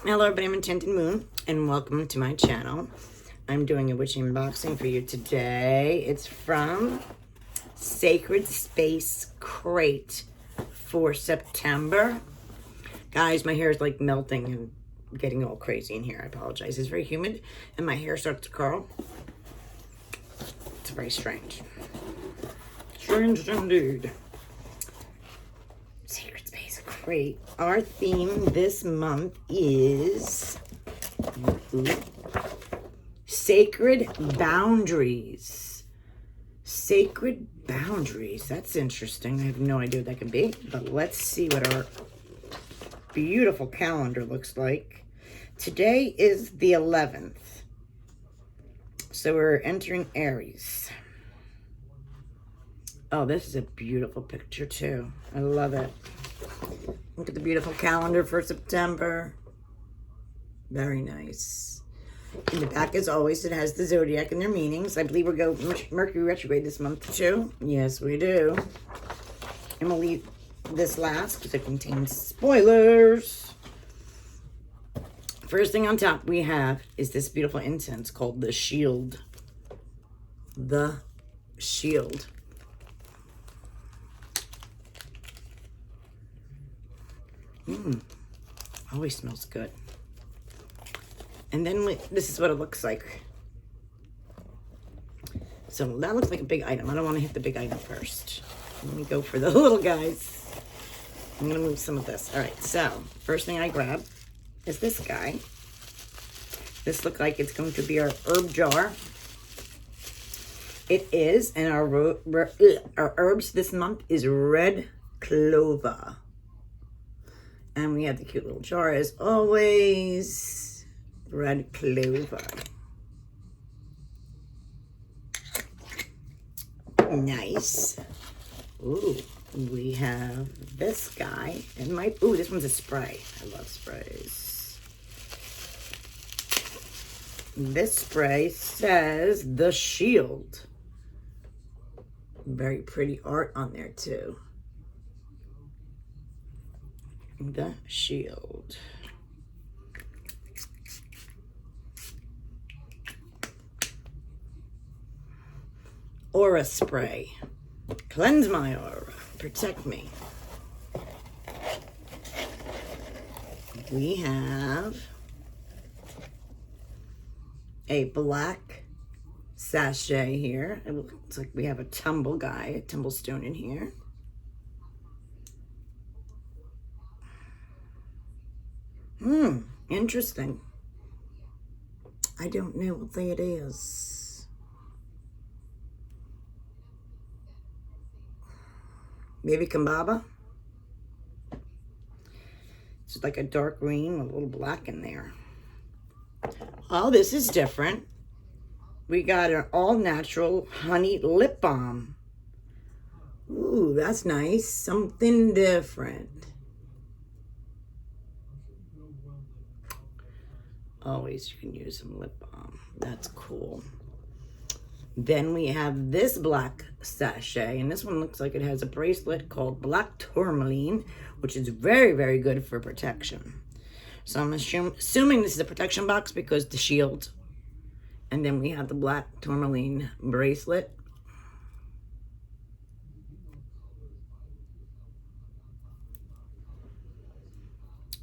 Hello everybody, I'm Enchanted Moon, and welcome to my channel. I'm doing a witch unboxing for you today. It's from Sacred Space Crate for September. Guys, my hair is like melting and getting all crazy in here. I apologize. It's very humid, and my hair starts to curl. It's very strange. Strange indeed. Sacred Space Crate. Our theme this month is Sacred Boundaries. Sacred Boundaries. That's interesting. I have no idea what that could be, but let's see what our beautiful calendar looks like. Today is the 11th. So we're entering Aries. Oh, this is a beautiful picture too. I love it. Look at the beautiful calendar for September. Very nice. In the back, as always, it has the zodiac and their meanings. I believe we're going Mercury retrograde this month too. Yes, we do. I'm gonna leave this last because it contains spoilers. First thing on top we have is this beautiful incense called the Shield. The Shield. Always smells good. And then this is what it looks like. So that looks like a big item. I don't want to hit the big item first. Let me go for the little guys. I'm going to move some of this. All right, so first thing I grab is this guy. This looks like it's going to be our herb jar. It is, and our herbs this month is red clover. And we have the cute little jar as always. Red clover. Nice. Ooh, we have this guy. And ooh, this one's a spray. I love sprays. This spray says the Shield. Very pretty art on there too. The Shield. Aura spray. Cleanse my aura. Protect me. We have a black sachet here. It looks like we have a tumble guy, a tumble stone in here. Interesting. I don't know what it is. Maybe Kambaba? It's like a dark green with a little black in there. Oh, this is different. We got an all-natural honey lip balm. Ooh, that's nice. Something different. Always you can use some lip balm. That's cool. Then we have this black sachet, and this one looks like it has a bracelet called Black Tourmaline, which is very, very good for protection. So I'm assuming this is a protection box because the Shield. And then we have the Black Tourmaline bracelet.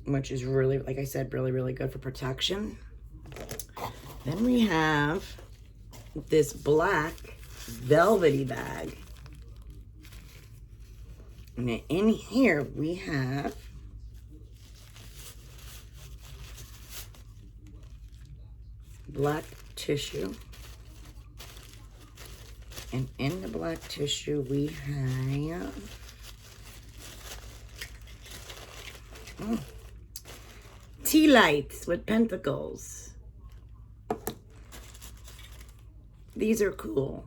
Which is really, like I said, really, really good for protection. Then we have this black velvety bag. And in here we have black tissue. And in the black tissue we have tea lights with pentacles. These are cool.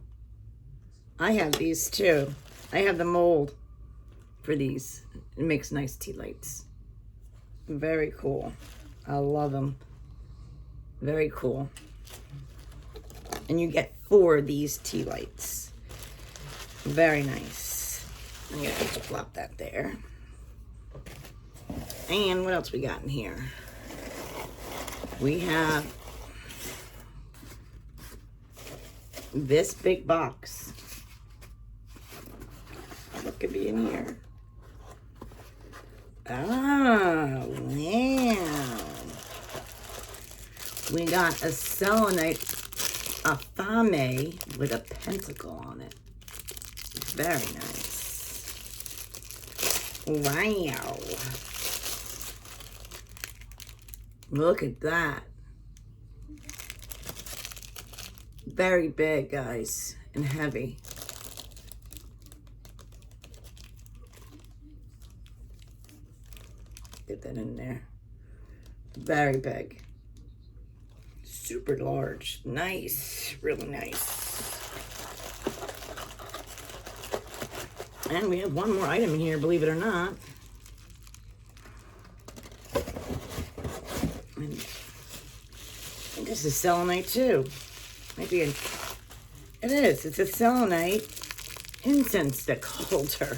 I have these too. I have the mold for these. It makes nice tea lights. Very cool. I love them. Very cool. And you get 4 of these tea lights. Very nice. I'm gonna just flop that there. And what else we got in here? we have this big box. What could be in here? Oh, wow. We got a selenite Athame with a pentacle on it. Very nice. Wow. Look at that. Very big, guys, and heavy. Get that in there. Very big. Super large. Nice. Really nice. And we have one more item in here, believe it or not. And I think this is selenite too. Maybe it is. It's a selenite incense stick holder.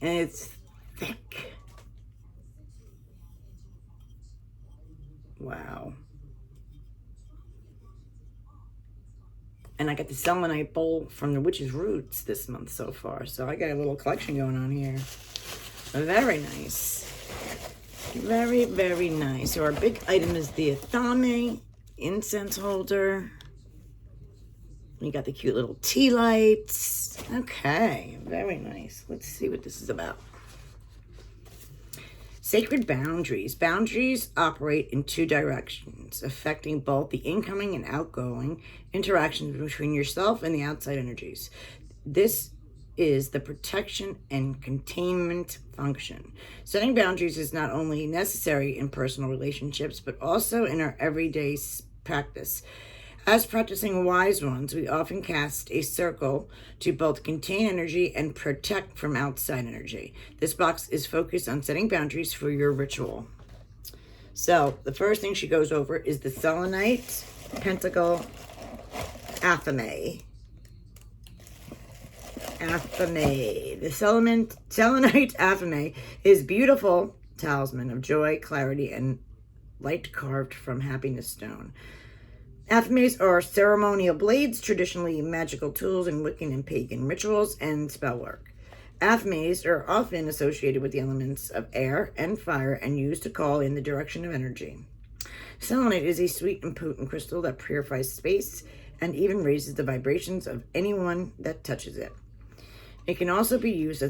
And it's thick. Wow. And I got the selenite bowl from the Witch's Roots this month so far. So I got a little collection going on here. Very nice. Very, very nice. So our big item is the Athame incense holder. We got the cute little tea lights. Okay, very nice. Let's see what this is about. Sacred boundaries. Boundaries operate in two directions, affecting both the incoming and outgoing interactions between yourself and the outside energies. This is the protection and containment function. Setting boundaries is not only necessary in personal relationships, but also in our everyday practice. As practicing wise ones, we often cast a circle to both contain energy and protect from outside energy. This box is focused on setting boundaries for your ritual. So the first thing she goes over is the selenite pentacle Athame. The selenite Athame is beautiful talisman of joy, clarity, and light carved from happiness stone. Athames are ceremonial blades, traditionally magical tools in Wiccan and pagan rituals and spell work. Athames are often associated with the elements of air and fire and used to call in the direction of energy. Selenite is a sweet and potent crystal that purifies space and even raises the vibrations of anyone that touches it. It can also be used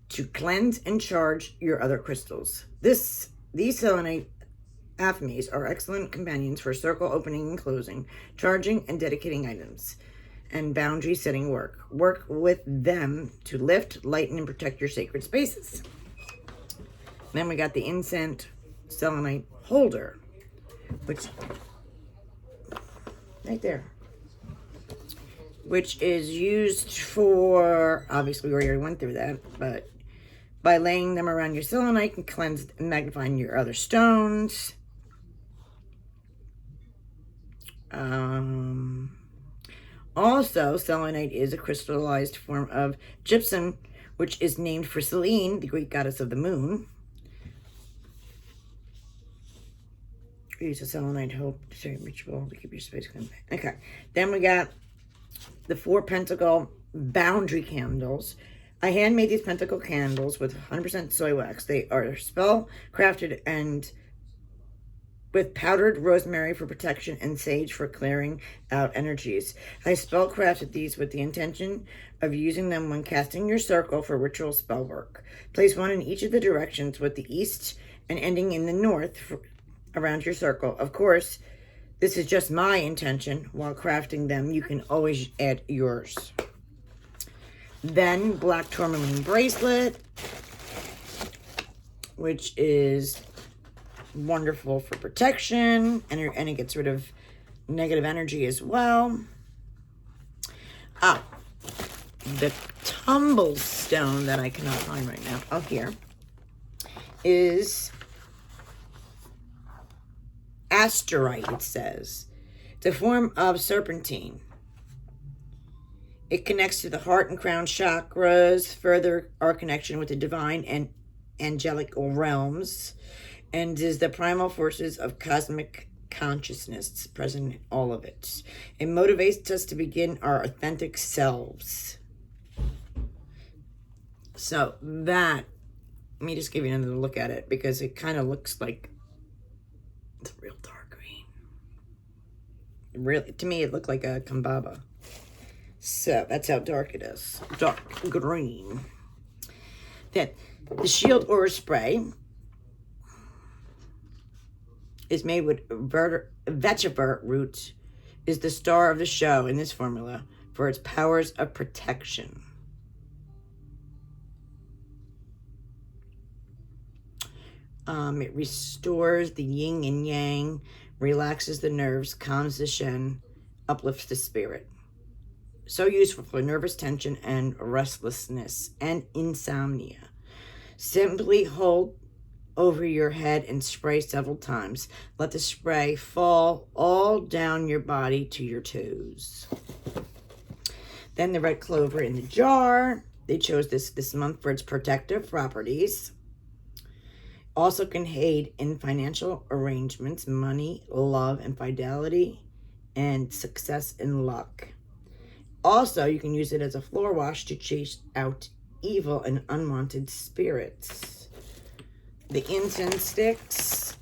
to cleanse and charge your other crystals. These selenite Athames are excellent companions for circle opening and closing, charging and dedicating items, and boundary setting work. Work with them to lift, lighten, and protect your sacred spaces. Then we got the incense selenite holder, which, right there, which is used for, obviously we already went through that, but by laying them around your selenite and cleanse and magnifying your other stones. Also, selenite is a crystallized form of gypsum, which is named for Selene, the Greek goddess of the moon. Use a selenite hope to ritual to keep your space clean. Okay, then we got the 4 pentacle boundary candles. I handmade these pentacle candles with 100% soy wax. They are spell crafted and with powdered rosemary for protection and sage for clearing out energies. I spell crafted these with the intention of using them when casting your circle for ritual spell work. Place one in each of the directions with the east and ending in the north around your circle. Of course, this is just my intention. While crafting them, you can always add yours. Then black tourmaline bracelet, which is wonderful for protection, and it gets rid of negative energy as well. The tumble stone that I cannot find right now. Oh, here is asterite, it says. It's a form of serpentine. It connects to the heart and crown chakras, further our connection with the divine and angelic realms and is the primal forces of cosmic consciousness present in all of it. It motivates us to begin our authentic selves. So that, let me just give you another look at it because it kind of looks like it's real dark green. Really, to me, it looked like a Kambaba. So that's how dark it is. Dark green. Then the Shield Aura Spray is made with vetiver root, is the star of the show in this formula for its powers of protection. It restores the yin and yang, relaxes the nerves, calms the shen, uplifts the spirit. So useful for nervous tension and restlessness and insomnia. Simply hold over your head and spray several times. Let the spray fall all down your body to your toes. Then the red clover in the jar. They chose this month for its protective properties. Also can aid in financial arrangements, money, love, and fidelity, and success and luck. Also, you can use it as a floor wash to chase out evil and unwanted spirits. The incense sticks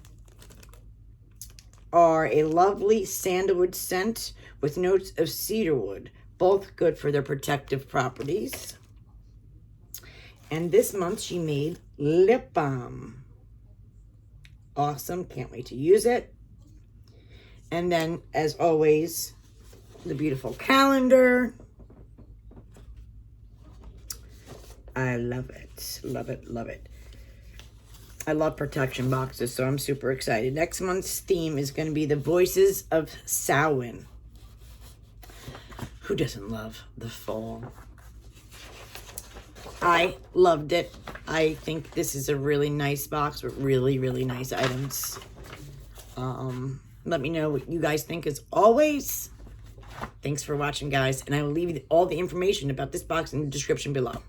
are a lovely sandalwood scent with notes of cedarwood, both good for their protective properties. And this month she made lip balm. Awesome, can't wait to use it. And then, as always, the beautiful calendar. I love it, love it, love it. I love protection boxes, so I'm super excited. Next month's theme is going to be the Voices of Samhain. Who doesn't love the fall? I loved it. I think this is a really nice box with really, really nice items. Let me know what you guys think as always. Thanks for watching, guys. And I will leave all the information about this box in the description below.